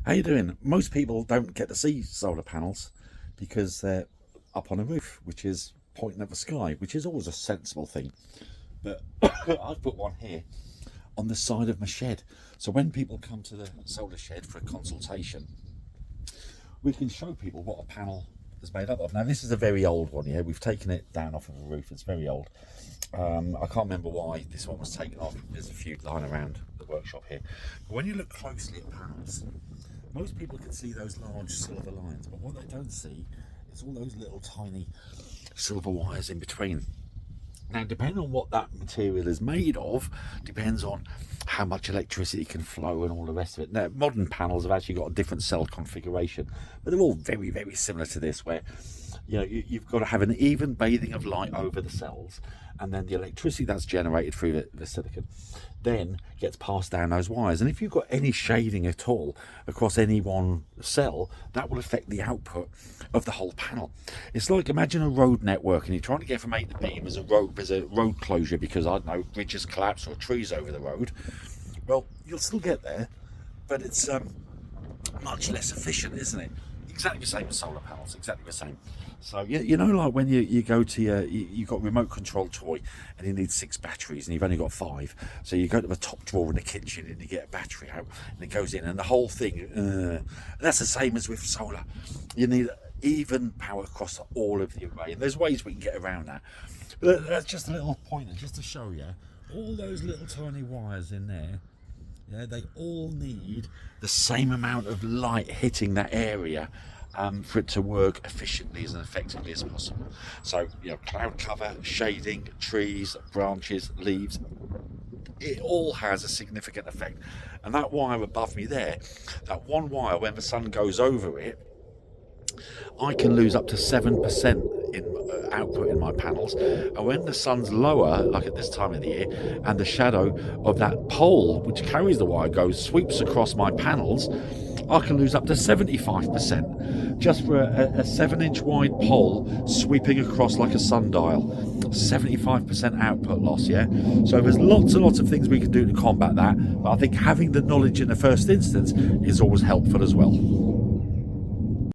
How you doing? Most people don't get to see solar panels because they're up on a roof, which is pointing at the sky, which is always a sensible thing. But I've put one here on the side of my shed. So when people come to the solar shed for a consultation, we can show people what a panel is made up of. Now this is a very old one, yeah. We've taken it down off of the roof. It's very old. I can't remember why this one was taken off. There's a few lying around the workshop here. But when you look closely at panels, most people can see those large silver lines, but what they don't see is all those little tiny silver wires in between. Now, depending on what that material is made of, depends on how much electricity can flow and all the rest of it. Now, modern panels have actually got a different cell configuration, but they're all very, very similar to this, where you've got to have an even bathing of light over the cells, and then the electricity that's generated through the silicon then gets passed down those wires. And if you've got any shading at all across any one cell, that will affect the output of the whole panel. It's like, imagine a road network and you're trying to get from A to B, and there's a road closure because, I don't know, bridges collapse or trees over the road. Well, you'll still get there, but it's much less efficient, isn't it? Exactly the same as solar panels, exactly the same. So like when you go to you've got a remote control toy and you need 6 batteries and you've only got 5, so you go to the top drawer in the kitchen and you get a battery out and it goes in and the whole thing, that's the same as with solar. You need even power across all of the array, and there's ways we can get around that, but that's just a little pointer just to show you all those little tiny wires in there. Yeah, they all need the same amount of light hitting that area for it to work efficiently and effectively as possible. So, cloud cover, shading, trees, branches, leaves, it all has a significant effect. And that wire above me there, that one wire, when the sun goes over it, I can lose up to 7% in output in my panels. And when the sun's lower, like at this time of the year, and the shadow of that pole which carries the wire sweeps across my panels, I can lose up to 75% just for a 7-inch wide pole sweeping across like a sundial. 75% output loss, yeah? So there's lots and lots of things we can do to combat that, but I think having the knowledge in the first instance is always helpful as well.